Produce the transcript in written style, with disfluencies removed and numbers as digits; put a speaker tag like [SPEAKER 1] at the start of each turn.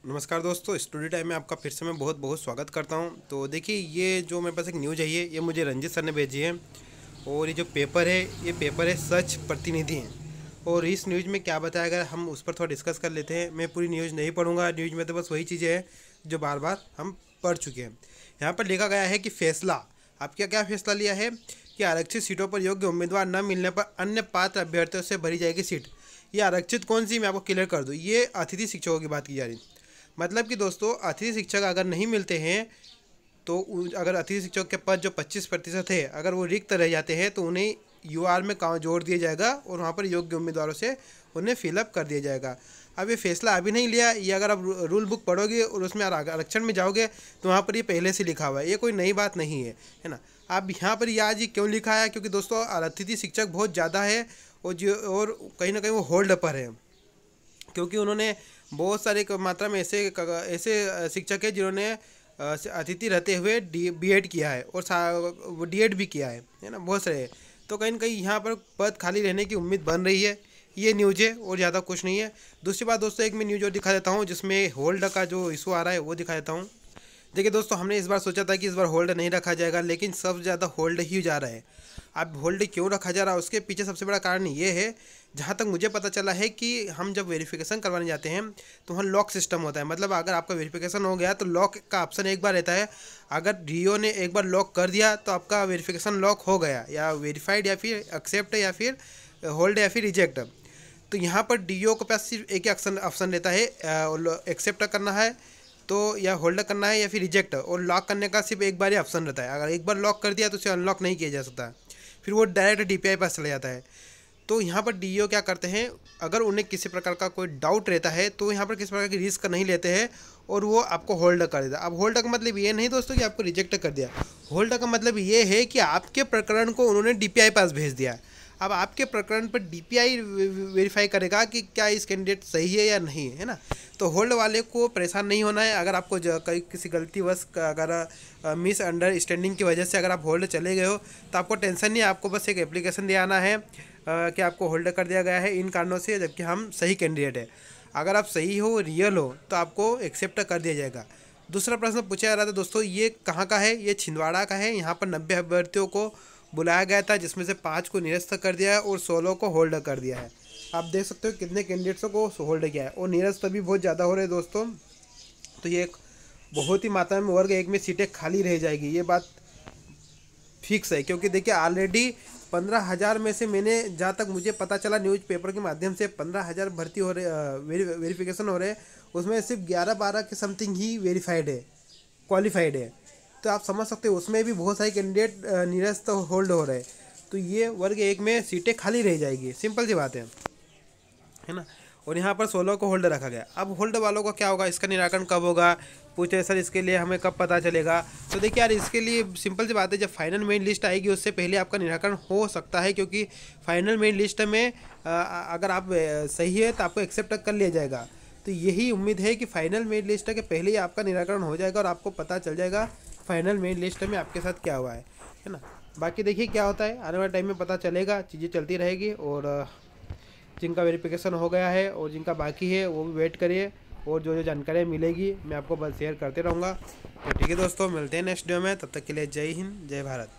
[SPEAKER 1] नमस्कार दोस्तों, sturdy time में आपका फिर से मैं बहुत बहुत स्वागत करता हूं। तो देखिए, ये जो मेरे पास एक न्यूज़ है, ये मुझे रंजित सर ने भेजी है। और ये जो पेपर है, ये पेपर है सच प्रतिनिधि हैं। और इस न्यूज़ में क्या बताया गया, हम उस पर थोड़ा डिस्कस कर लेते हैं। मैं पूरी न्यूज़ नहीं पढ़ूंगा, न्यूज़ में तो बस वही चीज़ें हैं जो बार बार हम पढ़ चुके हैं। यहाँ पर लिखा गया है कि फैसला, आप क्या क्या फैसला लिया है कि आरक्षित सीटों पर योग्य उम्मीदवार न मिलने पर अन्य पात्र अभ्यर्थियों से भरी जाएगी सीट। ये आरक्षित कौन सी, मैं आपको क्लियर कर दूँ, ये अतिथि शिक्षकों की बात की जा रही है। मतलब कि दोस्तों, अतिथि शिक्षक अगर नहीं मिलते हैं तो अगर अतिथि शिक्षक के पद जो 25% है, अगर वो रिक्त रह जाते हैं तो उन्हें यूआर में काम जोड़ दिया जाएगा और वहाँ पर योग्य उम्मीदवारों से उन्हें फिलअप कर दिया जाएगा। अब ये फैसला अभी नहीं लिया, ये अगर आप रूल बुक पढ़ोगे और उसमें आरक्षण में जाओगे तो वहाँ पर ये पहले से लिखा हुआ है, ये कोई नई बात नहीं है ना। अब यहाँ पर ये आज ही क्यों लिखा है, क्योंकि दोस्तों अतिथि शिक्षक बहुत ज़्यादा है और कहीं ना कहीं वो होल्ड पर है, क्योंकि उन्होंने बहुत सारे मात्रा में ऐसे शिक्षक हैं जिन्होंने अतिथि रहते हुए बीएड किया है और डीएड भी किया है ना, बहुत सारे। तो कहीं ना कहीं यहाँ पर पद खाली रहने की उम्मीद बन रही है। ये न्यूज़ है और ज़्यादा कुछ नहीं है। दूसरी बात दोस्तों, एक मैं न्यूज़ और दिखा देता हूँ जिसमें होल्ड का जो इशू आ रहा है वो दिखा देता हूँ। देखिए दोस्तों, हमने इस बार सोचा था कि इस बार होल्ड नहीं रखा जाएगा, लेकिन सबसे ज़्यादा होल्ड ही जा रहा है। अब होल्ड क्यों रखा जा रहा है, उसके पीछे सबसे बड़ा कारण ये है, जहाँ तक मुझे पता चला है कि हम जब वेरिफिकेशन करवाने जाते हैं तो वहाँ लॉक सिस्टम होता है। मतलब अगर आपका वेरिफिकेशन हो गया तो लॉक का ऑप्शन एक बार रहता है। अगर डीओ ने एक बार लॉक कर दिया तो आपका वेरिफिकेशन लॉक हो गया, या वेरीफाइड या फिर एक्सेप्ट या फिर होल्ड या फिर रिजेक्ट। तो यहाँ पर डीओ के पास सिर्फ एक ही ऑप्शन रहता है, एक्सेप्ट करना है तो या होल्ड करना है या फिर रिजेक्ट, और लॉक करने का सिर्फ एक बार ही ऑप्शन रहता है। अगर एक बार लॉक कर दिया तो उसे अनलॉक नहीं किया जा सकता, फिर वो डायरेक्ट डीपीआई पास चला जाता है। तो यहाँ पर डीओ क्या करते हैं, अगर उन्हें किसी प्रकार का कोई डाउट रहता है तो यहाँ पर किसी प्रकार की रिस्क नहीं लेते हैं और वो आपको होल्ड कर देता है। अब होल्ड का मतलब ये नहीं दोस्तों कि आपको रिजेक्ट कर दिया। होल्ड का मतलब ये है कि आपके प्रकरण को उन्होंने डीपीआई पास भेज दिया। अब आपके प्रकरण पर डीपीआई वेरीफाई करेगा कि क्या इस कैंडिडेट सही है या नहीं है ना। तो होल्ड वाले को परेशान नहीं होना है। अगर आपको कहीं किसी गलतीवश अगर मिस अंडरस्टैंडिंग की वजह से अगर आप होल्ड चले गए हो तो आपको टेंशन नहीं है, आपको बस एक एप्लीकेशन दे आना है कि आपको होल्ड कर दिया गया है इन कारणों से, जबकि हम सही कैंडिडेट है। अगर आप सही हो, रियल हो, तो आपको एक्सेप्ट कर दिया जाएगा। दूसरा प्रश्न पूछा जा रहा था दोस्तों, ये कहाँ का है, ये छिंदवाड़ा का है। यहाँ पर 90 अभ्यर्थियों को बुलाया गया था, जिसमें से 5 को निरस्त कर दिया है और 16 को होल्ड कर दिया है। आप देख सकते हो कितने कैंडिडेट्सों को होल्ड किया है, और निरस्त भी बहुत ज़्यादा हो रहे हैं दोस्तों। तो ये एक बहुत ही मात्रा में वर्ग एक में सीटें खाली रह जाएगी, ये बात फिक्स है। क्योंकि देखिए ऑलरेडी 15,000 में से, मैंने जहाँ तक मुझे पता चला न्यूज़पेपर के माध्यम से, 15,000 भर्ती हो रहे, वेरिफिकेशन हो रहे हैं। उसमें सिर्फ 11-12 के समथिंग ही वेरीफाइड है, क्वालिफाइड है। तो आप समझ सकते हो उसमें भी बहुत सारे कैंडिडेट निरस्त होल्ड हो रहे हैं। तो ये वर्ग एक में सीटें खाली रह जाएगी, सिंपल सी बात है ना। और यहाँ पर 16 को होल्ड रखा गया। अब होल्ड वालों का क्या होगा, इसका निराकरण कब होगा, पूछे सर इसके लिए हमें कब पता चलेगा। तो देखिए यार, इसके लिए सिंपल सी बात है, जब फाइनल मेरिट लिस्ट आएगी उससे पहले आपका निराकरण हो सकता है। क्योंकि फाइनल मेरिट लिस्ट में अगर आप सही है तो आपको एक्सेप्ट कर लिया जाएगा। तो यही उम्मीद है कि फाइनल मेरिट लिस्ट के पहले ही आपका निराकरण हो जाएगा और आपको पता चल जाएगा फाइनल मेरिट लिस्ट में आपके साथ क्या हुआ है ना। बाकी देखिए क्या होता है, आने वाले टाइम में पता चलेगा, चीज़ें चलती रहेगी। और जिनका वेरिफिकेशन हो गया है और जिनका बाकी है वो भी वेट करिए, और जो जो जानकारियाँ मिलेगी मैं आपको बस शेयर करते रहूँगा। तो ठीक है दोस्तों, मिलते हैं नेक्स्ट वीडियो में, तब तक के लिए जय हिंद, जय भारत।